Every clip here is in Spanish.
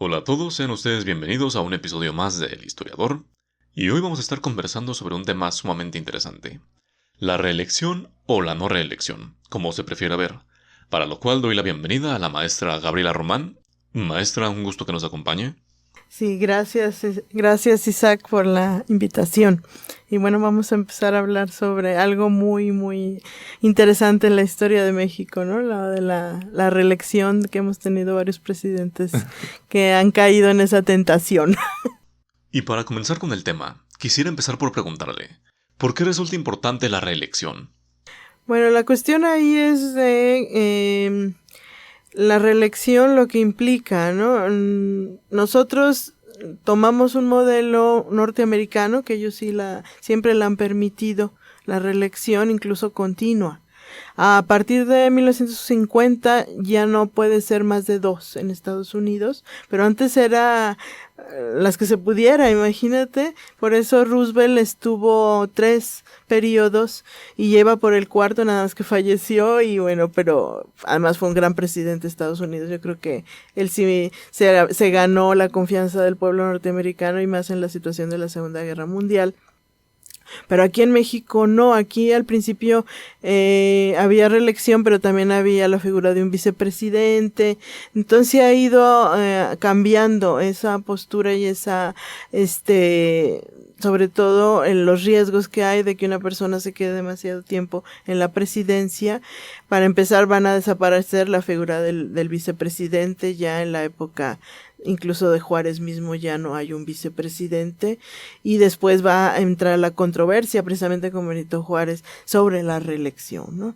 Hola a todos, sean ustedes bienvenidos a un episodio más de El Historiador, y hoy vamos a estar conversando sobre un tema sumamente interesante, la reelección o la no reelección, como se prefiera ver, para lo cual doy la bienvenida a la maestra Gabriela Román. Maestra, un gusto que nos acompañe. Sí, gracias Isaac por la invitación. Y bueno, vamos a empezar a hablar sobre algo muy interesante en la historia de México, ¿no? La de la reelección, que hemos tenido varios presidentes que han caído en esa tentación. Y para comenzar con el tema, quisiera empezar por preguntarle, ¿por qué resulta importante la reelección? Bueno, la cuestión ahí es de la reelección, lo que implica, ¿no? Nosotros tomamos un modelo norteamericano, que ellos siempre la han permitido, la reelección incluso continua. A partir de 1950 ya no puede ser más de 2 en Estados Unidos, pero antes era las que se pudiera, imagínate. Por eso Roosevelt estuvo 3 periodos y lleva por el cuarto, nada más que falleció. Y bueno, pero además fue un gran presidente de Estados Unidos. Yo creo que él sí se ganó la confianza del pueblo norteamericano, y más en la situación de la Segunda Guerra Mundial. Pero aquí en México no. Aquí al principio había reelección, pero también había la figura de un vicepresidente. Entonces ha ido cambiando esa postura y esa, sobre todo en los riesgos que hay de que una persona se quede demasiado tiempo en la presidencia. Para empezar, van a desaparecer la figura del vicepresidente. Ya en la época incluso de Juárez mismo ya no hay un vicepresidente, y después va a entrar la controversia precisamente con Benito Juárez sobre la reelección, ¿no?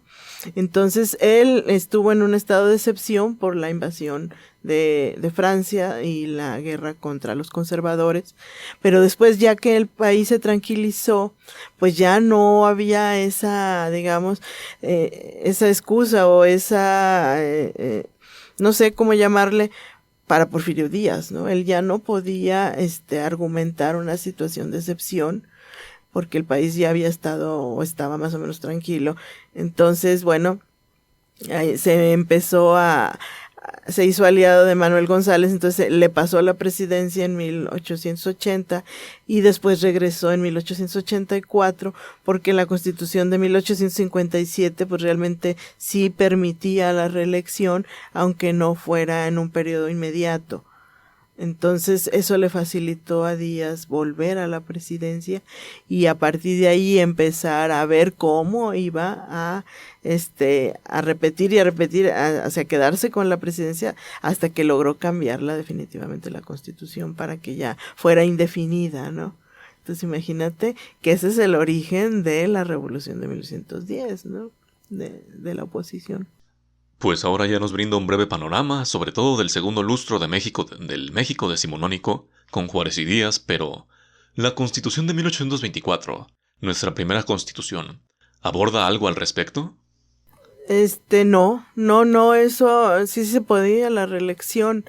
Entonces él estuvo en un estado de excepción por la invasión de Francia y la guerra contra los conservadores, pero después, ya que el país se tranquilizó, pues ya no había esa, digamos, esa excusa o esa, no sé cómo llamarle, para Porfirio Díaz, ¿no? Él ya no podía argumentar una situación de excepción, porque el país ya había estado o estaba más o menos tranquilo. Entonces, bueno, se hizo aliado de Manuel González. Entonces le pasó la presidencia en 1880 y después regresó en 1884, porque la Constitución de 1857 pues realmente sí permitía la reelección, aunque no fuera en un periodo inmediato. Entonces eso le facilitó a Díaz volver a la presidencia, y a partir de ahí empezar a ver cómo iba a repetir, hacia quedarse con la presidencia, hasta que logró cambiarla definitivamente la Constitución para que ya fuera indefinida, ¿no? Entonces imagínate que ese es el origen de la Revolución de 1910, ¿no? De la oposición. Pues ahora ya nos brinda un breve panorama, sobre todo del segundo lustro de México, del México decimonónico, con Juárez y Díaz, pero la Constitución de 1824, nuestra primera Constitución, ¿aborda algo al respecto? No, eso sí se podía, la reelección.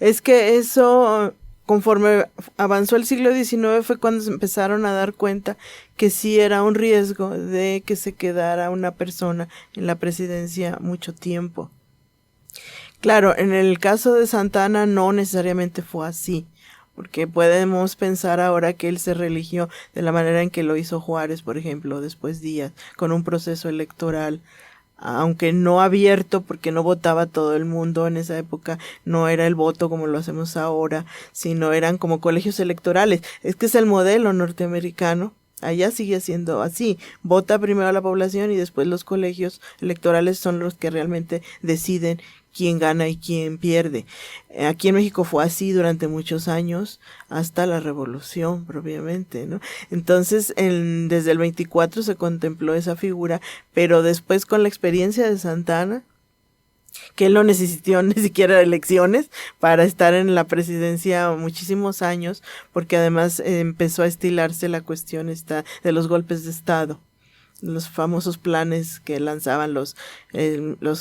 Es que eso, conforme avanzó el siglo XIX, fue cuando se empezaron a dar cuenta que sí era un riesgo de que se quedara una persona en la presidencia mucho tiempo. Claro, en el caso de Santa Anna no necesariamente fue así, porque podemos pensar ahora que él se religió de la manera en que lo hizo Juárez, por ejemplo, después Díaz, con un proceso electoral, aunque no abierto, porque no votaba todo el mundo en esa época. No era el voto como lo hacemos ahora, sino eran como colegios electorales. Es que es el modelo norteamericano. Allá sigue siendo así. Vota primero la población y después los colegios electorales son los que realmente deciden quién gana y quién pierde. Aquí en México fue así durante muchos años, hasta la Revolución propiamente, ¿no? Entonces, desde el 24 se contempló esa figura, pero después, con la experiencia de Santa Anna, que él no necesitó ni siquiera elecciones para estar en la presidencia muchísimos años, porque además empezó a estilarse la cuestión esta de los golpes de Estado. los famosos planes que lanzaban los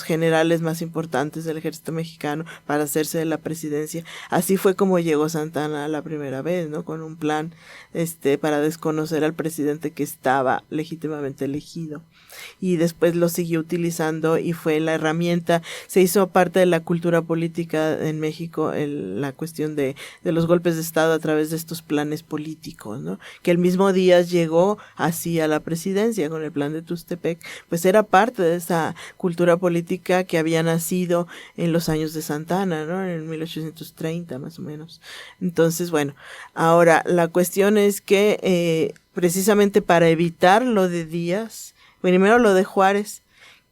generales más importantes del ejército mexicano para hacerse de la presidencia. Así fue como llegó Santa Anna la primera vez, ¿no? Con un plan para desconocer al presidente que estaba legítimamente elegido. Y después lo siguió utilizando y fue la herramienta, se hizo parte de la cultura política en México, la cuestión de los golpes de Estado a través de estos planes políticos, ¿no? Que el mismo Díaz llegó así a la presidencia con el plan de Tuxtepec, pues era parte de esa cultura política que había nacido en los años de Santa Anna, ¿no? En 1830 más o menos. Entonces, bueno, ahora la cuestión es que precisamente para evitar lo de Díaz, primero lo de Juárez,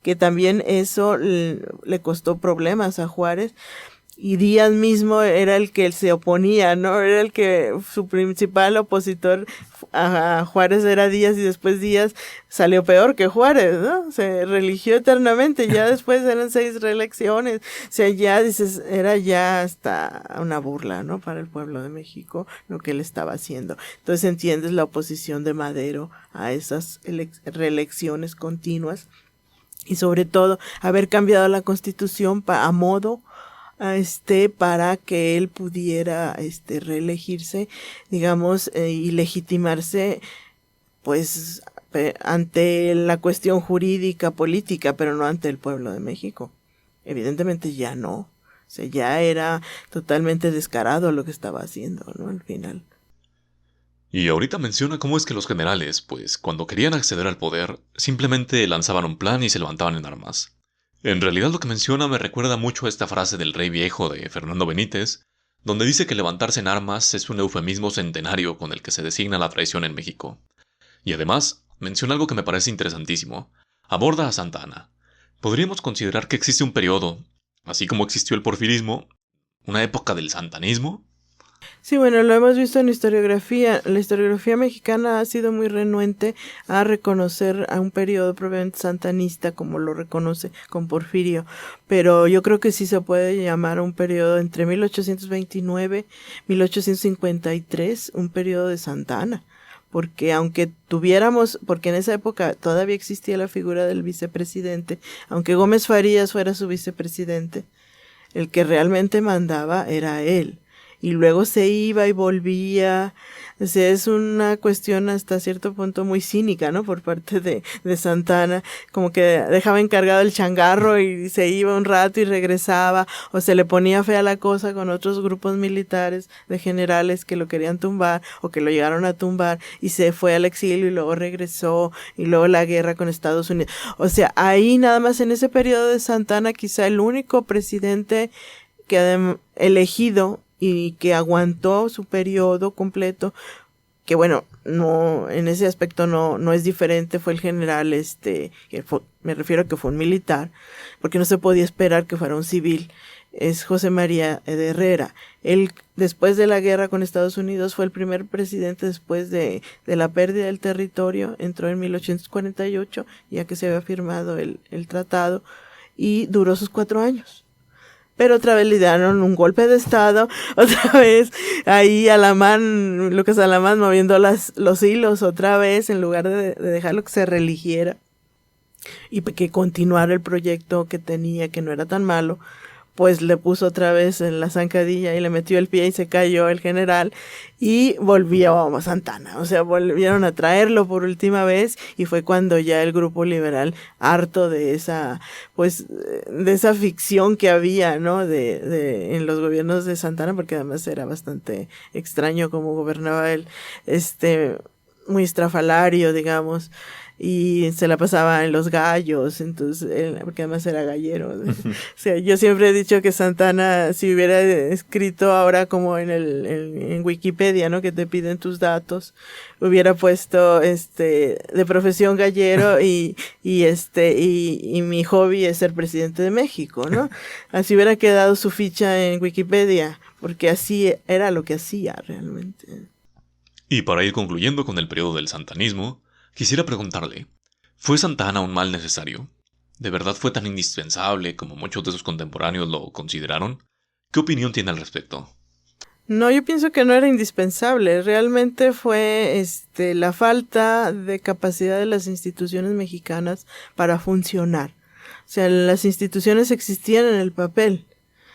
que también eso le costó problemas a Juárez, y Díaz mismo era el que se oponía, ¿no? Era el que su principal opositor a Juárez era Díaz, y después Díaz salió peor que Juárez, ¿no? Se religió eternamente, ya después eran 6 reelecciones, o sea, ya dices, era ya hasta una burla, ¿no? Para el pueblo de México, lo que él estaba haciendo. Entonces entiendes la oposición de Madero a esas reelecciones continuas, y sobre todo haber cambiado la Constitución a modo para que él pudiera reelegirse, digamos, y legitimarse, pues, ante la cuestión jurídica, política, pero no ante el pueblo de México. Evidentemente ya no. O sea, ya era totalmente descarado lo que estaba haciendo, ¿no? Al final. Y ahorita menciona cómo es que los generales, pues, cuando querían acceder al poder, simplemente lanzaban un plan y se levantaban en armas. En realidad lo que menciona me recuerda mucho a esta frase del Rey Viejo de Fernando Benítez, donde dice que levantarse en armas es un eufemismo centenario con el que se designa la traición en México. Y además, menciona algo que me parece interesantísimo. Aborda a Santa Anna. Podríamos considerar que existe un periodo, así como existió el porfirismo, una época del santanismo. Sí, bueno, lo hemos visto en historiografía. La historiografía mexicana ha sido muy renuente a reconocer a un periodo propiamente santanista como lo reconoce con Porfirio, pero yo creo que sí se puede llamar un periodo entre 1829 y 1853, un periodo de Santa Anna. Porque porque en esa época todavía existía la figura del vicepresidente, aunque Gómez Farías fuera su vicepresidente, el que realmente mandaba era él. Y luego se iba y volvía. O sea, es una cuestión hasta cierto punto muy cínica, ¿no? Por parte de Santa Anna, como que dejaba encargado el changarro y se iba un rato y regresaba, o se le ponía fea la cosa con otros grupos militares de generales que lo querían tumbar o que lo llegaron a tumbar, y se fue al exilio y luego regresó, y luego la guerra con Estados Unidos. O sea, ahí nada más en ese periodo de Santa Anna, quizá el único presidente que elegido y que aguantó su periodo completo, que bueno, no, en ese aspecto no es diferente, fue el general, me refiero a que fue un militar, porque no se podía esperar que fuera un civil, es José María de Herrera. Él, después de la guerra con Estados Unidos, fue el primer presidente después de la pérdida del territorio, entró en 1848, ya que se había firmado el tratado, y duró sus 4 años. Pero otra vez le dieron un golpe de estado, otra vez ahí Lucas Alamán moviendo los hilos otra vez, en lugar de dejarlo que se reeligiera y que continuara el proyecto que tenía, que no era tan malo, pues le puso otra vez en la zancadilla y le metió el pie y se cayó el general, y volvió a Santa Anna. O sea, volvieron a traerlo por última vez, y fue cuando ya el grupo liberal, harto de esa ficción que había, ¿no? En los gobiernos de Santa Anna, porque además era bastante extraño cómo gobernaba él, muy estrafalario, digamos, y se la pasaba en los gallos, entonces, porque además era gallero. O sea, yo siempre he dicho que Santa Anna, si hubiera escrito ahora como en Wikipedia, ¿no? Que te piden tus datos, hubiera puesto, de profesión gallero y mi hobby es ser presidente de México, ¿no? Así hubiera quedado su ficha en Wikipedia, porque así era lo que hacía realmente. Y para ir concluyendo con el periodo del santanismo, quisiera preguntarle, ¿fue Santa Anna un mal necesario? ¿De verdad fue tan indispensable como muchos de sus contemporáneos lo consideraron? ¿Qué opinión tiene al respecto? No, yo pienso que no era indispensable, realmente fue la falta de capacidad de las instituciones mexicanas para funcionar. O sea, las instituciones existían en el papel.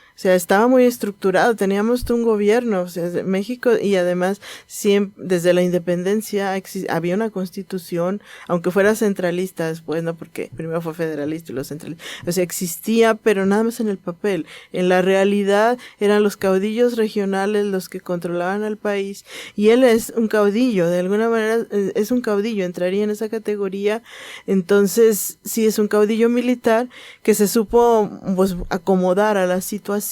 O sea, estaba muy estructurado, teníamos un gobierno, o sea, México, y además siempre, desde la independencia había una constitución, aunque fuera centralista después, ¿no? Porque primero fue federalista y luego centralista. O sea, existía, pero nada más en el papel. En la realidad eran los caudillos regionales los que controlaban al país, y él es un caudillo, de alguna manera es un caudillo, entraría en esa categoría. Entonces, sí, es un caudillo militar que se supo, pues, acomodar a la situación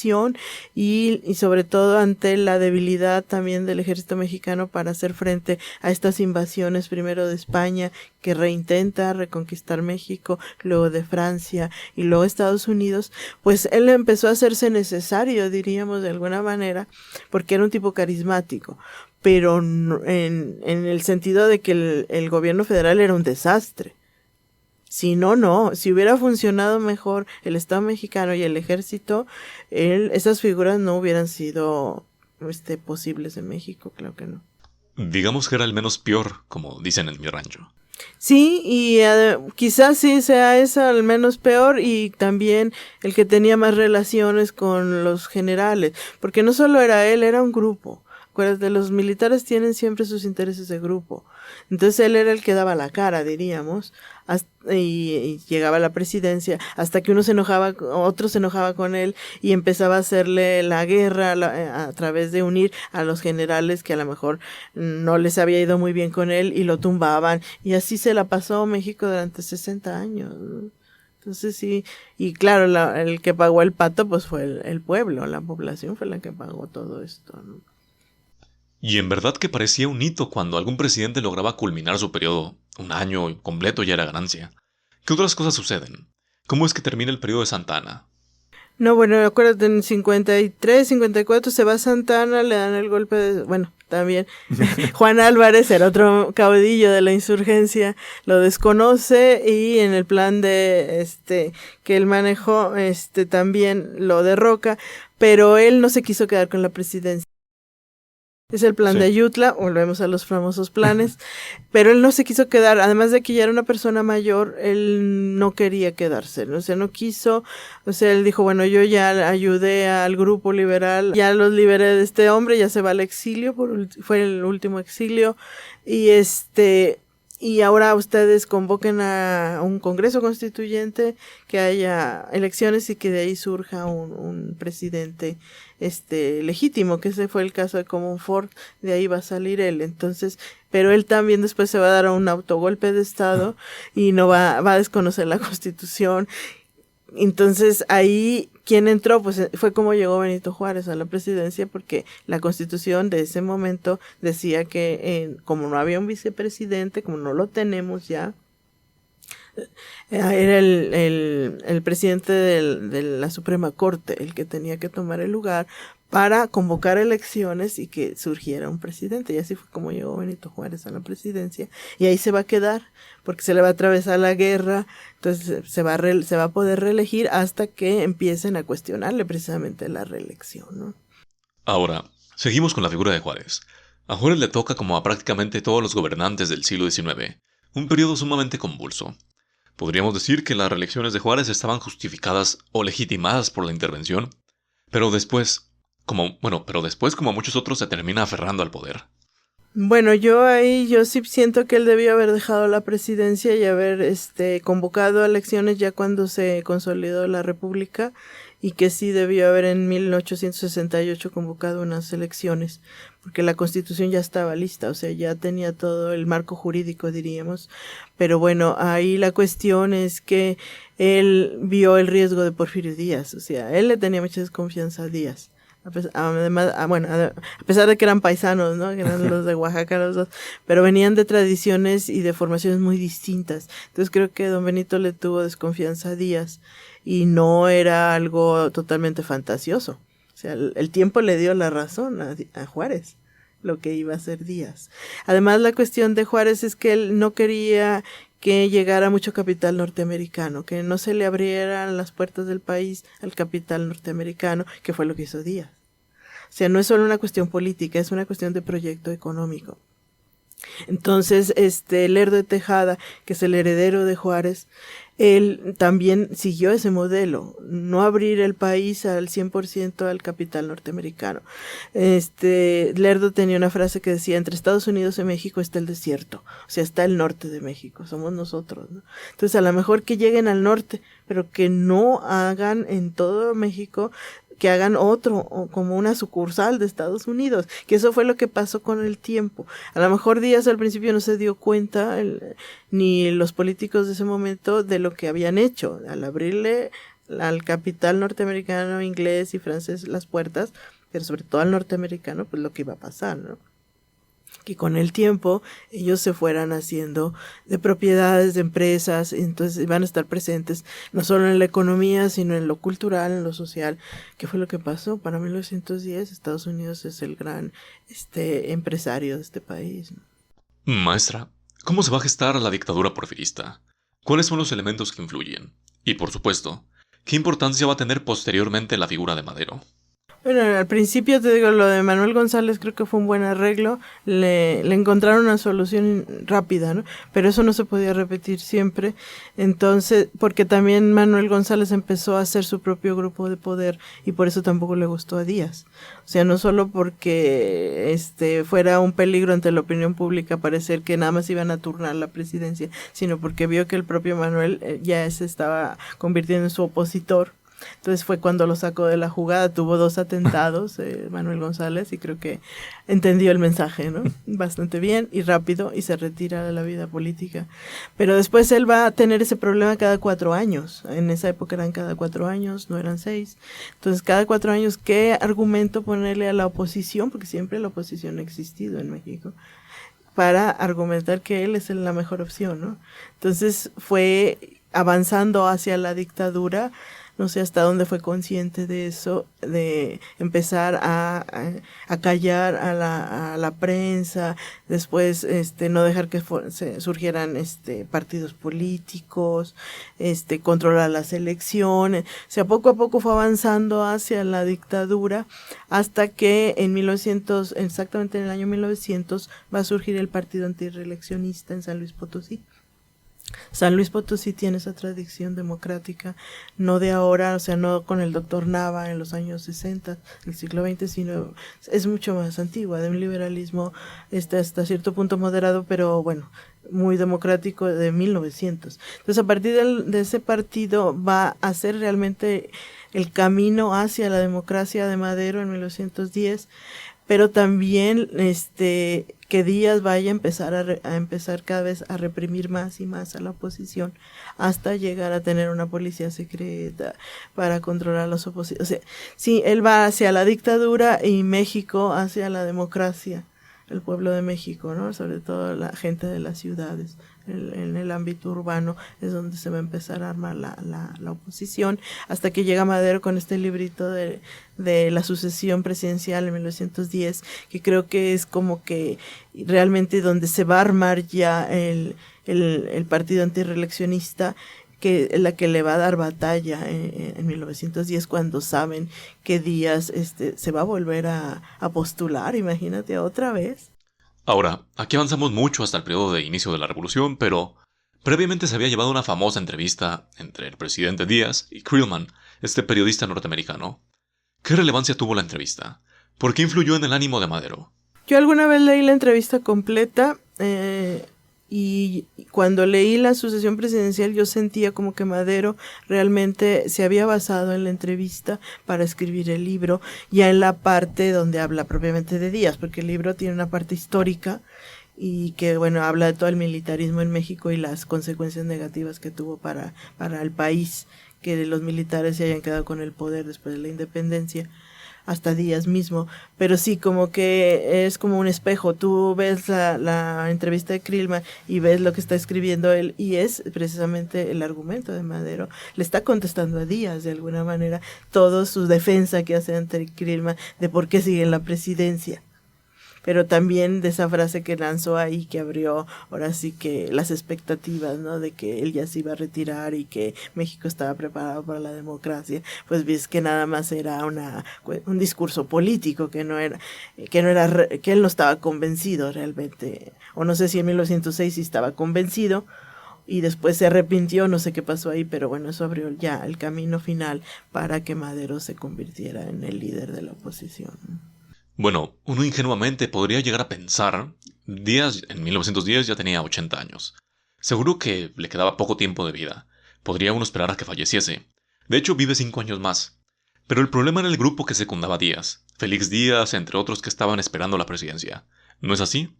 y sobre todo ante la debilidad también del ejército mexicano para hacer frente a estas invasiones, primero de España, que reintenta reconquistar México, luego de Francia y luego Estados Unidos. Pues él empezó a hacerse necesario, diríamos de alguna manera, porque era un tipo carismático, pero en el sentido de que el gobierno federal era un desastre. Si no, si hubiera funcionado mejor el Estado mexicano y el ejército, esas figuras no hubieran sido posibles en México, claro que no. Digamos que era el menos peor, como dicen en mi rancho. Sí, y quizás sí sea esa al menos peor, y también el que tenía más relaciones con los generales, porque no solo era él, era un grupo. Acuérdate, los militares tienen siempre sus intereses de grupo. Entonces él era el que daba la cara, diríamos, y llegaba a la presidencia, hasta que otro se enojaba con él y empezaba a hacerle la guerra a través de unir a los generales que a lo mejor no les había ido muy bien con él y lo tumbaban. Y así se la pasó México durante 60 años. Entonces sí, y claro, el que pagó el pato pues fue el pueblo, la población fue la que pagó todo esto, ¿no? Y en verdad que parecía un hito cuando algún presidente lograba culminar su periodo. Un año completo ya era ganancia. ¿Qué otras cosas suceden? ¿Cómo es que termina el periodo de Santa Anna? No, bueno, acuérdate, en 53, 54 se va a Santa Anna, le dan el golpe bueno, también Juan Álvarez, el otro caudillo de la insurgencia, lo desconoce y en el plan de que él manejó, también lo derroca, pero él no se quiso quedar con la presidencia. Es el plan de Ayutla, volvemos a los famosos planes, pero él no se quiso quedar, además de que ya era una persona mayor, él no quería quedarse, ¿no? O sea, no quiso, o sea, él dijo, bueno, yo ya ayudé al grupo liberal, ya los liberé de este hombre, ya se va al exilio, fue el último exilio, y ahora ustedes convoquen a un congreso constituyente, que haya elecciones y que de ahí surja un presidente legítimo, que ese fue el caso de Comonfort, de ahí va a salir él. Entonces, pero él también después se va a dar un autogolpe de estado y no va a desconocer la Constitución. Entonces ahí, ¿quién entró? Pues fue como llegó Benito Juárez a la presidencia, porque la Constitución de ese momento decía que como no había un vicepresidente, como no lo tenemos ya, era el presidente de la Suprema Corte el que tenía que tomar el lugar para convocar elecciones y que surgiera un presidente. Y así fue como llegó Benito Juárez a la presidencia, y ahí se va a quedar porque se le va a atravesar la guerra. Entonces se va a poder reelegir hasta que empiecen a cuestionarle precisamente la reelección, ¿no? Ahora, seguimos con la figura de Juárez. A Juárez le toca, como a prácticamente todos los gobernantes del siglo XIX, un periodo sumamente convulso. Podríamos decir que las reelecciones de Juárez estaban justificadas o legitimadas por la intervención, pero después, como muchos otros, se termina aferrando al poder. Bueno, yo sí siento que él debió haber dejado la presidencia y haber convocado elecciones ya cuando se consolidó la República, y que sí debió haber en 1868 convocado unas elecciones, porque la Constitución ya estaba lista, o sea, ya tenía todo el marco jurídico, diríamos. Pero bueno, ahí la cuestión es que él vio el riesgo de Porfirio Díaz, o sea, él le tenía mucha desconfianza a Díaz. Además, a pesar de que eran paisanos, ¿no? Que eran los de Oaxaca los dos, pero venían de tradiciones y de formaciones muy distintas. Entonces creo que don Benito le tuvo desconfianza a Díaz, y no era algo totalmente fantasioso. O sea, el tiempo le dio la razón a Juárez, lo que iba a hacer Díaz. Además, la cuestión de Juárez es que él no quería que llegara mucho capital norteamericano, que no se le abrieran las puertas del país al capital norteamericano, que fue lo que hizo Díaz. O sea, no es solo una cuestión política, es una cuestión de proyecto económico. Entonces, Lerdo de Tejada, que es el heredero de Juárez, él también siguió ese modelo, no abrir el país al 100% al capital norteamericano. Lerdo tenía una frase que decía, entre Estados Unidos y México está el desierto, o sea, está el norte de México, somos nosotros, ¿no? Entonces, a lo mejor que lleguen al norte, pero que no hagan en todo México, que hagan otro, o como una sucursal de Estados Unidos, que eso fue lo que pasó con el tiempo. A lo mejor Díaz al principio no se dio cuenta, ni los políticos de ese momento, de lo que habían hecho, al abrirle al capital norteamericano, inglés y francés las puertas, pero sobre todo al norteamericano, pues lo que iba a pasar, ¿no? Que con el tiempo ellos se fueran haciendo de propiedades de empresas, y entonces iban a estar presentes no solo en la economía, sino en lo cultural, en lo social. ¿Qué fue lo que pasó? Para 1910 Estados Unidos es el gran empresario de este país, ¿no? Maestra, ¿cómo se va a gestar la dictadura porfirista? ¿Cuáles son los elementos que influyen? Y por supuesto, ¿qué importancia va a tener posteriormente la figura de Madero? Bueno, al principio te digo, lo de Manuel González creo que fue un buen arreglo, le encontraron una solución rápida, ¿no? Pero eso no se podía repetir siempre, entonces, porque también Manuel González empezó a hacer su propio grupo de poder y por eso tampoco le gustó a Díaz. O sea, no solo porque fuera un peligro ante la opinión pública parecer que nada más iban a turnar la presidencia, sino porque vio que el propio Manuel ya se estaba convirtiendo en su opositor. Entonces fue cuando lo sacó de la jugada, tuvo 2 atentados, Manuel González, y creo que entendió el mensaje, ¿no? Bastante bien y rápido, y se retira de la vida política. Pero después él va a tener ese problema cada 4 años. En esa época eran cada 4 años, no eran 6. Entonces cada 4 años, ¿qué argumento ponerle a la oposición? Porque siempre la oposición ha existido en México, para argumentar que él es la mejor opción, ¿no? Entonces fue avanzando hacia la dictadura. No sé hasta dónde fue consciente de eso, de empezar a callar a la prensa, después no dejar que surgieran partidos políticos, controlar las elecciones. O sea, poco a poco fue avanzando hacia la dictadura hasta que exactamente en el año 1900 va a surgir el partido antirreeleccionista en San Luis Potosí. San Luis Potosí tiene esa tradición democrática, no de ahora, o sea, no con el doctor Nava en los años 60 del siglo XX, sino es mucho más antigua, de un liberalismo hasta cierto punto moderado, pero bueno, muy democrático, de 1900. Entonces, a partir de ese partido va a ser realmente el camino hacia la democracia de Madero en 1910, pero también que Díaz vaya a empezar cada vez a reprimir más y más a la oposición hasta llegar a tener una policía secreta para controlar a los opositores. O sea, sí, él va hacia la dictadura y México hacia la democracia, el pueblo de México, ¿no? Sobre todo la gente de las ciudades. En el ámbito urbano es donde se va a empezar a armar la oposición, hasta que llega Madero con este librito de la sucesión presidencial en 1910, que creo que es como que realmente donde se va a armar ya el partido antirreeleccionista, que es la que le va a dar batalla en 1910, cuando saben que Díaz se va a volver a postular, imagínate, otra vez. Ahora, aquí avanzamos mucho hasta el periodo de inicio de la revolución, pero previamente se había llevado una famosa entrevista entre el presidente Díaz y Creelman, este periodista norteamericano. ¿Qué relevancia tuvo la entrevista? ¿Por qué influyó en el ánimo de Madero? Yo alguna vez leí la entrevista completa, y cuando leí la sucesión presidencial yo sentía como que Madero realmente se había basado en la entrevista para escribir el libro, ya en la parte donde habla propiamente de Díaz, porque el libro tiene una parte histórica y que, bueno, habla de todo el militarismo en México y las consecuencias negativas que tuvo para el país, que los militares se hayan quedado con el poder después de la independencia, hasta Díaz mismo, pero sí, como que es como un espejo. Tú ves la entrevista de Creelman y ves lo que está escribiendo él, y es precisamente el argumento de Madero. Le está contestando a Díaz de alguna manera toda su defensa que hace ante Creelman de por qué sigue en la presidencia. pero también de esa frase que lanzó ahí, que abrió ahora sí que las expectativas, ¿no? De que él ya se iba a retirar y que México estaba preparado para la democracia, pues ves que nada más era un discurso político, que él no estaba convencido realmente, o no sé si en 1906 sí estaba convencido, y después se arrepintió, no sé qué pasó ahí, pero bueno, eso abrió ya el camino final para que Madero se convirtiera en el líder de la oposición. Bueno, uno ingenuamente podría llegar a pensar, Díaz en 1910 ya tenía 80 años. Seguro que le quedaba poco tiempo de vida. Podría uno esperar a que falleciese. De hecho, vive 5 años más. Pero el problema era el grupo que secundaba a Díaz. Félix Díaz, entre otros que estaban esperando la presidencia. ¿No es así?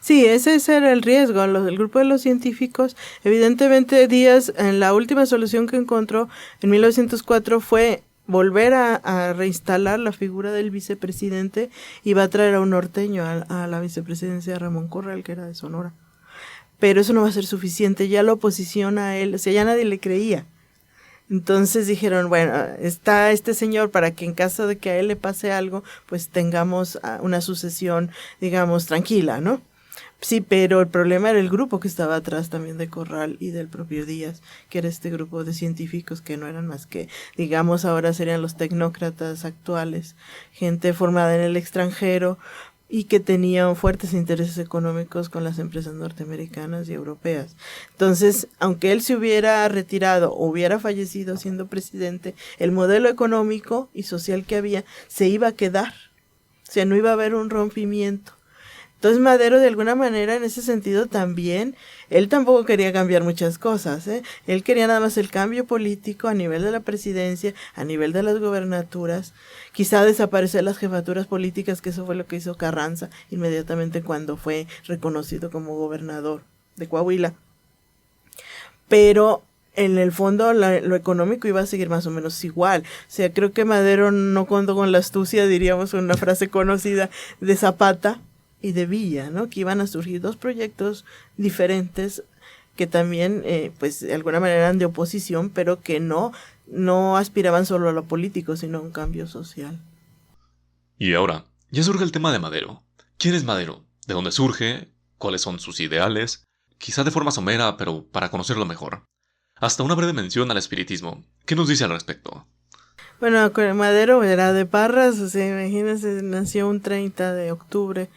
Sí, ese era el riesgo. El grupo de los científicos, evidentemente Díaz, en la última solución que encontró en 1904 fue volver a reinstalar la figura del vicepresidente y va a traer a un norteño a la vicepresidencia de Ramón Corral, que era de Sonora. Pero eso no va a ser suficiente, ya la oposición a él, o sea, ya nadie le creía. Entonces dijeron, bueno, está este señor para que en caso de que a él le pase algo, pues tengamos una sucesión, digamos, tranquila, ¿no? Sí, pero el problema era el grupo que estaba atrás también de Corral y del propio Díaz, que era este grupo de científicos que no eran más que, digamos, ahora serían los tecnócratas actuales, gente formada en el extranjero y que tenían fuertes intereses económicos con las empresas norteamericanas y europeas. Entonces, aunque él se hubiera retirado o hubiera fallecido siendo presidente, el modelo económico y social que había se iba a quedar, o sea, no iba a haber un rompimiento. Entonces Madero de alguna manera en ese sentido también, él tampoco quería cambiar muchas cosas, él quería nada más el cambio político a nivel de la presidencia, a nivel de las gobernaturas, quizá desaparecer las jefaturas políticas, que eso fue lo que hizo Carranza inmediatamente cuando fue reconocido como gobernador de Coahuila, pero en el fondo lo económico iba a seguir más o menos igual. O sea, creo que Madero no contó con la astucia, diríamos una frase conocida de Zapata y de Villa, ¿no? Que iban a surgir dos proyectos diferentes que también, pues, de alguna manera eran de oposición, pero que no aspiraban solo a lo político, sino a un cambio social. Y ahora, ya surge el tema de Madero. ¿Quién es Madero? ¿De dónde surge? ¿Cuáles son sus ideales? Quizá de forma somera, pero para conocerlo mejor. Hasta una breve mención al espiritismo. ¿Qué nos dice al respecto? Bueno, Madero era de Parras, o sea, imagínense, nació un 30 de octubre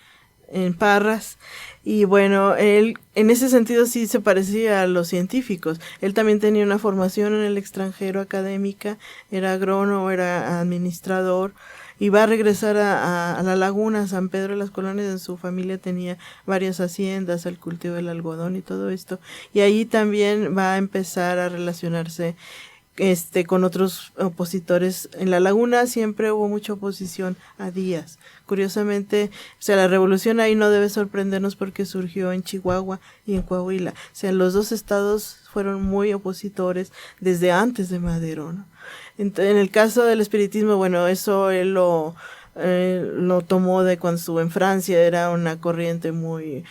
en Parras, y bueno, él en ese sentido sí se parecía a los científicos. Él también tenía una formación en el extranjero académica, era agrónomo, era administrador, y va a regresar a la laguna, a San Pedro de las Colonias. En su familia tenía varias haciendas, el cultivo del algodón y todo esto, y ahí también va a empezar a relacionarse con otros opositores. En la laguna siempre hubo mucha oposición a Díaz. Curiosamente, o sea, la revolución ahí no debe sorprendernos porque surgió en Chihuahua y en Coahuila. O sea, los dos estados fueron muy opositores desde antes de Madero, ¿no? En el caso del espiritismo, bueno, eso él lo tomó de cuando estuvo en Francia. Era una corriente muy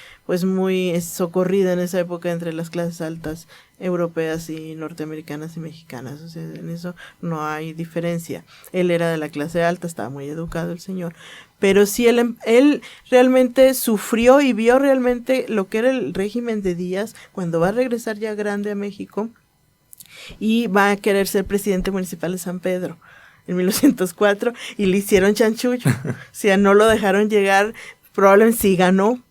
socorrida en esa época entre las clases altas europeas y norteamericanas y mexicanas. O sea, en eso no hay diferencia. Él era de la clase alta, estaba muy educado el señor, pero sí él realmente sufrió y vio realmente lo que era el régimen de Díaz cuando va a regresar ya grande a México y va a querer ser presidente municipal de San Pedro en 1904, y le hicieron chanchullo. O sea, no lo dejaron llegar. Probablemente sí ganó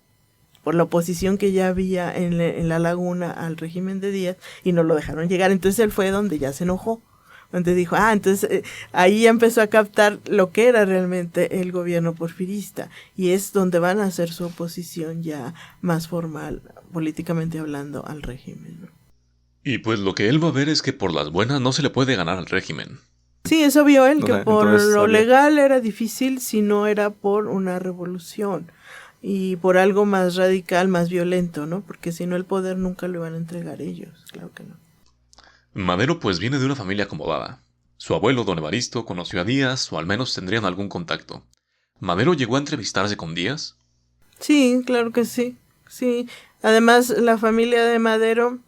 por la oposición que ya había en la laguna al régimen de Díaz, y no lo dejaron llegar. Entonces él fue donde ya se enojó, donde dijo, entonces ahí ya empezó a captar lo que era realmente el gobierno porfirista, y es donde van a hacer su oposición ya más formal, políticamente hablando, al régimen, ¿no? Y pues lo que él va a ver es que por las buenas no se le puede ganar al régimen. Sí, eso vio él, que por lo legal era difícil si no era por una revolución y por algo más radical, más violento, ¿no? Porque si no, el poder nunca lo iban a entregar ellos, claro que no. Madero pues viene de una familia acomodada. Su abuelo, don Evaristo, conoció a Díaz, o al menos tendrían algún contacto. ¿Madero llegó a entrevistarse con Díaz? Sí, claro que sí, sí. Además, la familia de Madero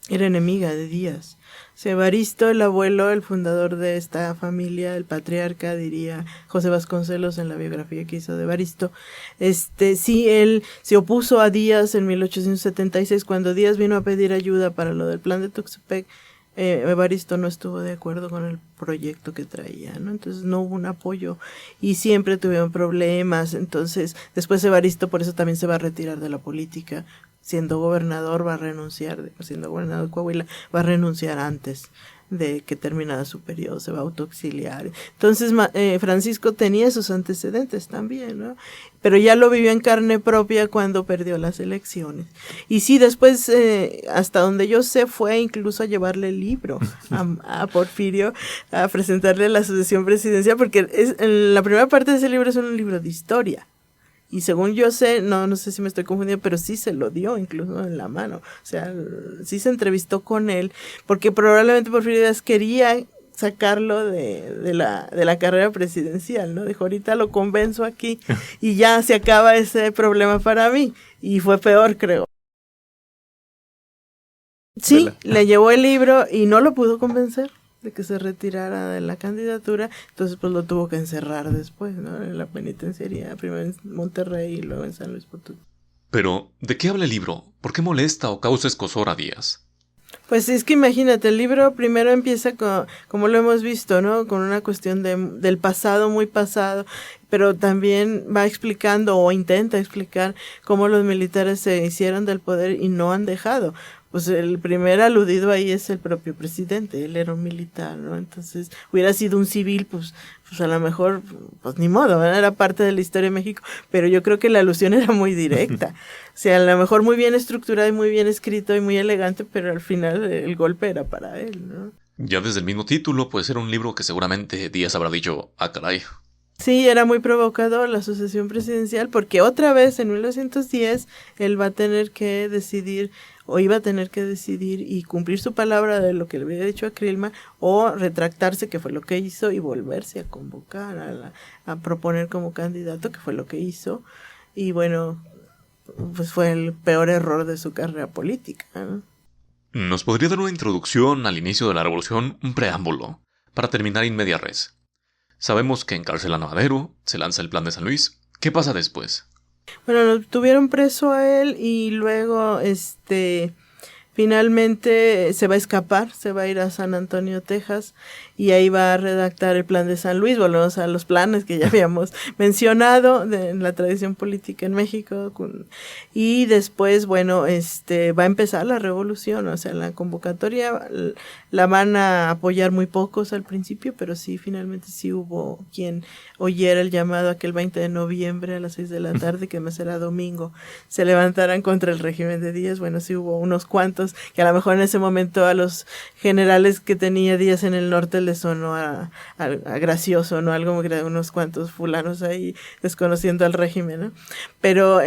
era enemiga de Díaz. O sea, Evaristo, el abuelo, el fundador de esta familia, el patriarca, diría José Vasconcelos en la biografía que hizo de Evaristo, sí, él se opuso a Díaz en 1876, cuando Díaz vino a pedir ayuda para lo del plan de Tuxtepec. Evaristo no estuvo de acuerdo con el proyecto que traía, ¿no? Entonces no hubo un apoyo y siempre tuvieron problemas. Entonces después Evaristo por eso también se va a retirar de la política. Siendo gobernador va a renunciar, siendo gobernador de Coahuila va a renunciar antes de que terminara su periodo, se va a autoexiliar. Entonces Francisco tenía esos antecedentes también, ¿no? Pero ya lo vivió en carne propia cuando perdió las elecciones. Y sí, después, hasta donde yo sé, fue incluso a llevarle el libro a Porfirio, a presentarle a la asociación presidencial, porque en la primera parte de ese libro es un libro de historia. Y según yo sé, no sé si me estoy confundiendo, pero sí se lo dio incluso en la mano. O sea, sí se entrevistó con él, porque probablemente Porfirio Díaz quería sacarlo de la carrera presidencial, ¿no? Dijo, ahorita lo convenzo aquí y ya se acaba ese problema para mí. Y fue peor, creo. Sí, le llevó el libro y no lo pudo convencer de que se retirara de la candidatura, entonces pues lo tuvo que encerrar después, ¿no? En la penitenciaría, primero en Monterrey y luego en San Luis Potosí. Pero, ¿de qué habla el libro? ¿Por qué molesta o causa escozor a Díaz? Pues es que imagínate, el libro primero empieza como lo hemos visto, ¿no? Con una cuestión del pasado, muy pasado, pero también va explicando o intenta explicar cómo los militares se hicieron del poder y no han dejado. Pues el primer aludido ahí es el propio presidente, él era un militar, ¿no? Entonces, hubiera sido un civil, pues a lo mejor, pues ni modo, ¿verdad? Era parte de la historia de México, pero yo creo que la alusión era muy directa. O sea, a lo mejor muy bien estructurado y muy bien escrito y muy elegante, pero al final el golpe era para él, ¿no? Ya desde el mismo título puede ser un libro que seguramente Díaz habrá dicho, ah, caray. Sí, era muy provocador la sucesión presidencial, porque otra vez en 1910 él va a tener que decidir, o iba a tener que decidir y cumplir su palabra de lo que le había dicho a Crilma, o retractarse, que fue lo que hizo, y volverse a convocar, a proponer como candidato, que fue lo que hizo. Y bueno, pues fue el peor error de su carrera política, ¿no? ¿Nos podría dar una introducción al inicio de la revolución, un preámbulo, para terminar in media res? Sabemos que encarcelan a Madero, se lanza el plan de San Luis. ¿Qué pasa después? Bueno, lo tuvieron preso a él y luego, finalmente se va a escapar, se va a ir a San Antonio, Texas, y ahí va a redactar el plan de San Luis. Volvemos a los planes que ya habíamos mencionado en la tradición política en México. Y después, bueno, va a empezar la revolución, o sea, la convocatoria la van a apoyar muy pocos al principio, pero sí, finalmente sí hubo quien oyera el llamado a que el 20 de noviembre a las 6 de la tarde, que además era domingo, se levantaran contra el régimen de Díaz. Bueno, sí hubo unos cuantos que a lo mejor en ese momento a los generales que tenía Díaz en el norte les sonó a gracioso, ¿no? Algo como que unos cuantos fulanos ahí desconociendo al régimen, ¿no? Pero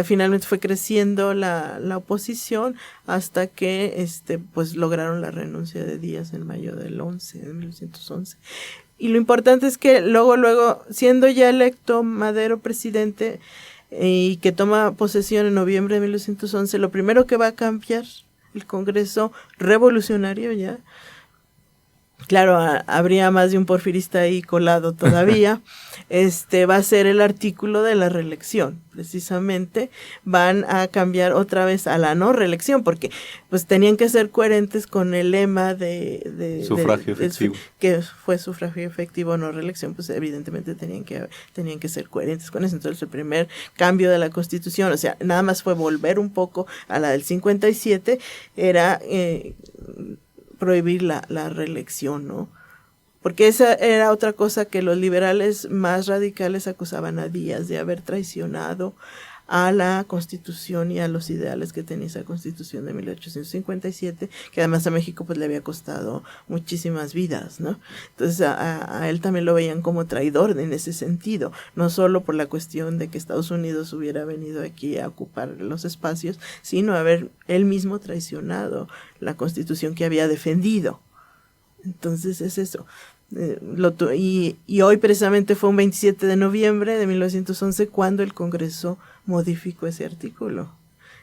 finalmente fue creciendo la oposición hasta que pues lograron la renuncia de Díaz en mayo de 1911. Y lo importante es que luego, siendo ya electo Madero presidente y que toma posesión en noviembre de 1911, lo primero que va a cambiar el Congreso revolucionario ya, claro, habría más de un porfirista ahí colado todavía, va a ser el artículo de la reelección. Precisamente van a cambiar otra vez a la no reelección, porque pues tenían que ser coherentes con el lema de sufragio efectivo, que fue sufragio efectivo, no reelección. Pues evidentemente tenían que ser coherentes con eso. Entonces el primer cambio de la Constitución, o sea, nada más fue volver un poco a la del 57, era prohibir la reelección, ¿no? Porque esa era otra cosa que los liberales más radicales acusaban a Díaz de haber traicionado a la Constitución y a los ideales que tenía esa Constitución de 1857, que además a México pues le había costado muchísimas vidas, ¿no? Entonces a él también lo veían como traidor en ese sentido, no solo por la cuestión de que Estados Unidos hubiera venido aquí a ocupar los espacios, sino haber él mismo traicionado la Constitución que había defendido. Entonces es eso. Y hoy precisamente fue un 27 de noviembre de 1911 cuando el Congreso modificó ese artículo,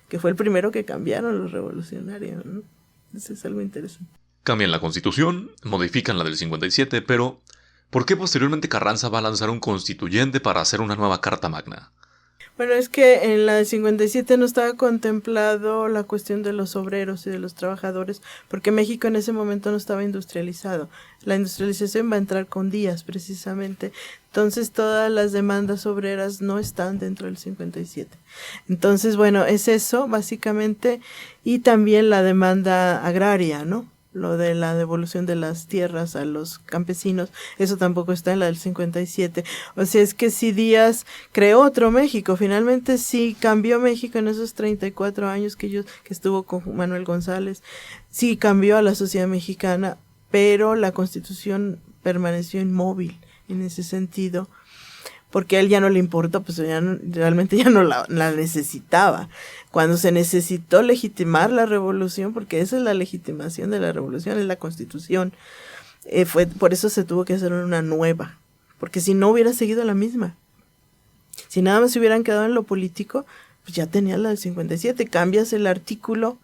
que fue el primero que cambiaron los revolucionarios, ¿no? Eso es algo interesante. Cambian la Constitución, modifican la del 57, pero ¿por qué posteriormente Carranza va a lanzar un constituyente para hacer una nueva Carta Magna? Bueno, es que en la del 57 no estaba contemplado la cuestión de los obreros y de los trabajadores, porque México en ese momento no estaba industrializado. La industrialización va a entrar con Díaz, precisamente. Entonces, todas las demandas obreras no están dentro del 57. Entonces, bueno, es eso, básicamente, y también la demanda agraria, ¿no? Lo de la devolución de las tierras a los campesinos, eso tampoco está en la del 57. O sea, es que si Díaz creó otro México, finalmente sí cambió México en esos 34 años que estuvo con Manuel González, sí cambió a la sociedad mexicana, pero la Constitución permaneció inmóvil en ese sentido, porque a él ya no le importó, pues realmente ya no la necesitaba. Cuando se necesitó legitimar la revolución, porque esa es la legitimación de la revolución, es la Constitución, por eso se tuvo que hacer una nueva, porque si no hubiera seguido la misma. Si nada más se hubieran quedado en lo político, pues ya tenía la del 57, cambias el artículo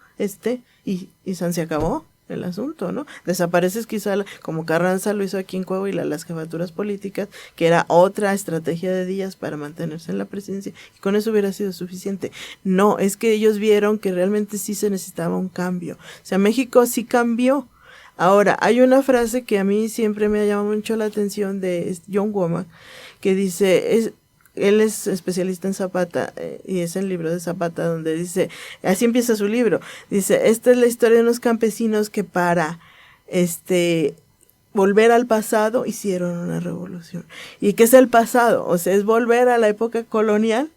y se acabó el asunto, ¿no? Desapareces quizá, como Carranza lo hizo aquí en Coahuila, las jefaturas políticas, que era otra estrategia de Díaz para mantenerse en la presidencia, y con eso hubiera sido suficiente. No, es que ellos vieron que realmente sí se necesitaba un cambio. O sea, México sí cambió. Ahora, hay una frase que a mí siempre me ha llamado mucho la atención de John Womack, que dice, él es especialista en Zapata, y es el libro de Zapata donde dice, así empieza su libro, dice, esta es la historia de unos campesinos que para volver al pasado hicieron una revolución. ¿Y qué es el pasado? O sea, es volver a la época colonial,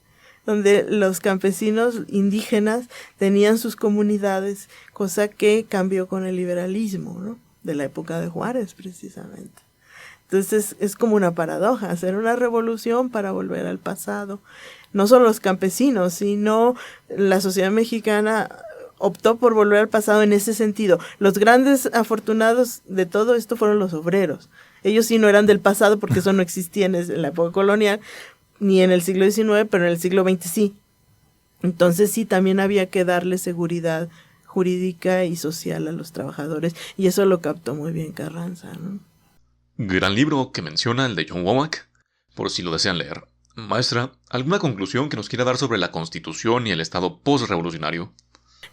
donde los campesinos indígenas tenían sus comunidades, cosa que cambió con el liberalismo, ¿no? De la época de Juárez, precisamente. Entonces es como una paradoja, hacer una revolución para volver al pasado. No solo los campesinos, sino la sociedad mexicana optó por volver al pasado en ese sentido. Los grandes afortunados de todo esto fueron los obreros. Ellos sí no eran del pasado porque eso no existía en la época colonial, ni en el siglo XIX, pero en el siglo XX sí. Entonces sí, también había que darle seguridad jurídica y social a los trabajadores, y eso lo captó muy bien Carranza, ¿no? Gran libro que menciona el de John Womack, por si lo desean leer. Maestra, ¿alguna conclusión que nos quiera dar sobre la Constitución y el Estado post-revolucionario?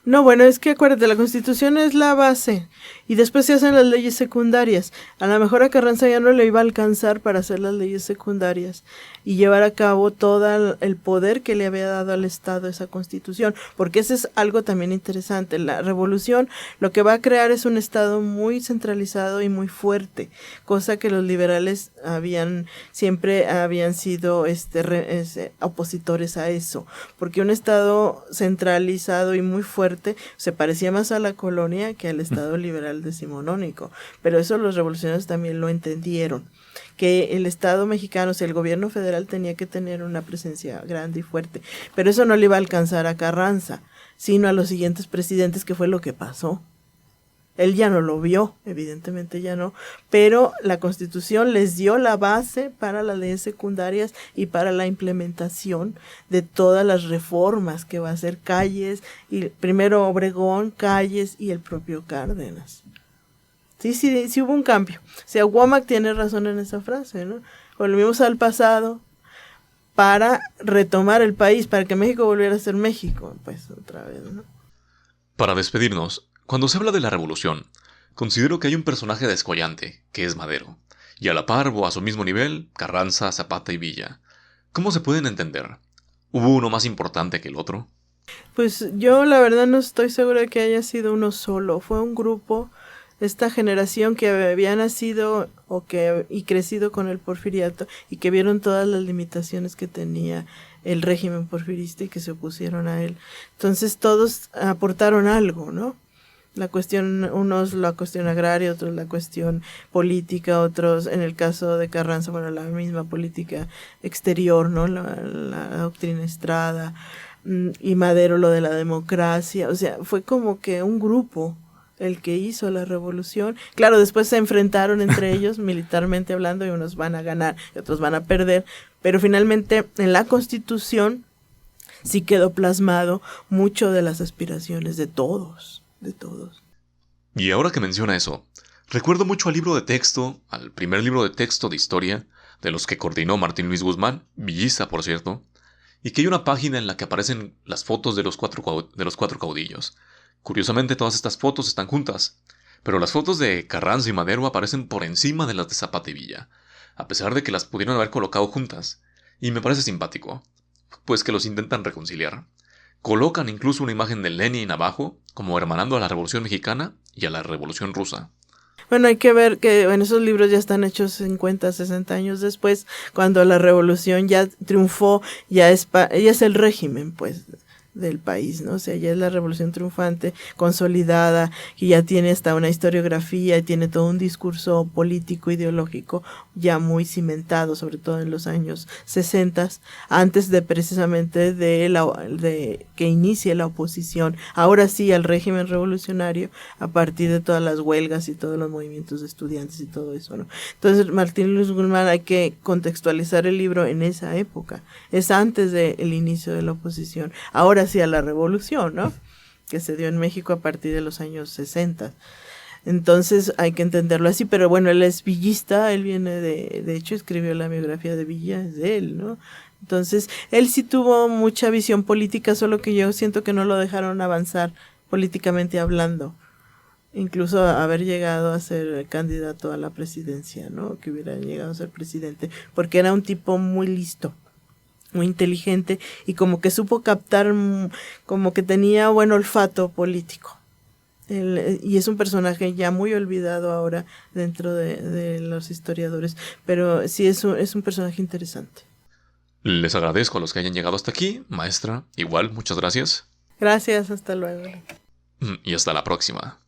No, bueno, es que acuérdate, la Constitución es la base y después se hacen las leyes secundarias. A lo mejor a Carranza ya no le iba a alcanzar para hacer las leyes secundarias y llevar a cabo todo el poder que le había dado al Estado esa Constitución, porque eso es algo también interesante. La revolución lo que va a crear es un Estado muy centralizado y muy fuerte, cosa que los liberales siempre habían sido opositores a eso, porque un Estado centralizado y muy fuerte se parecía más a la colonia que al Estado liberal decimonónico, pero eso los revolucionarios también lo entendieron, que el Estado mexicano, o sea, el gobierno federal tenía que tener una presencia grande y fuerte, pero eso no le iba a alcanzar a Carranza, sino a los siguientes presidentes, que fue lo que pasó. Él ya no lo vio, evidentemente ya no, pero la Constitución les dio la base para las leyes secundarias y para la implementación de todas las reformas que va a hacer Calles, y primero Obregón, Calles y el propio Cárdenas. Sí hubo un cambio. O sea, Womack tiene razón en esa frase, ¿no? Volvimos al pasado para retomar el país, para que México volviera a ser México, pues otra vez, ¿no? Para despedirnos, cuando se habla de la revolución, considero que hay un personaje descollante, que es Madero, y a la par o a su mismo nivel, Carranza, Zapata y Villa. ¿Cómo se pueden entender? ¿Hubo uno más importante que el otro? Pues yo la verdad no estoy segura de que haya sido uno solo, fue un grupo, esta generación que había nacido y crecido con el porfiriato y que vieron todas las limitaciones que tenía el régimen porfirista y que se opusieron a él. Entonces todos aportaron algo, ¿no? Unos la cuestión agraria, otros la cuestión política, otros, en el caso de Carranza, bueno, la misma política exterior, ¿no? La doctrina Estrada, y Madero lo de la democracia, o sea, fue como que un grupo el que hizo la revolución. Claro, después se enfrentaron entre ellos militarmente hablando, y unos van a ganar y otros van a perder, pero finalmente en la Constitución sí quedó plasmado mucho de las aspiraciones de todos. Y ahora que menciona eso, recuerdo mucho al primer libro de texto de historia, de los que coordinó Martín Luis Guzmán, villista por cierto, y que hay una página en la que aparecen las fotos de los cuatro caudillos. Curiosamente todas estas fotos están juntas, pero las fotos de Carranza y Madero aparecen por encima de las de Zapata y Villa, a pesar de que las pudieron haber colocado juntas, y me parece simpático, pues que los intentan reconciliar. Colocan incluso una imagen de Lenin abajo, como hermanando a la Revolución Mexicana y a la Revolución Rusa. Bueno, hay que ver que en esos libros ya están hechos 50, 60 años después, cuando la revolución ya triunfó, ya es el régimen, pues, del país, ¿no? O sea, ya es la revolución triunfante, consolidada, que ya tiene hasta una historiografía, tiene todo un discurso político, ideológico, ya muy cimentado, sobre todo en los años 60, antes de precisamente de que inicie la oposición, ahora sí, al régimen revolucionario, a partir de todas las huelgas y todos los movimientos de estudiantes y todo eso, ¿no? Entonces, Martín Luis Guzmán, hay que contextualizar el libro en esa época, es antes del inicio de la oposición, ahora hacia la revolución, ¿no? Que se dio en México a partir de los años 60. Entonces hay que entenderlo así, pero bueno, él es villista, él viene de hecho escribió la biografía de Villa, es de él, ¿no? Entonces, él sí tuvo mucha visión política, solo que yo siento que no lo dejaron avanzar políticamente hablando. Incluso haber llegado a ser candidato a la presidencia, ¿no? Que hubiera llegado a ser presidente, porque era un tipo muy listo, muy inteligente y como que supo captar, como que tenía buen olfato político. Y es un personaje ya muy olvidado ahora dentro de los historiadores, pero sí es un personaje interesante. Les agradezco a los que hayan llegado hasta aquí, maestra, igual, muchas gracias. Gracias, hasta luego. Y hasta la próxima.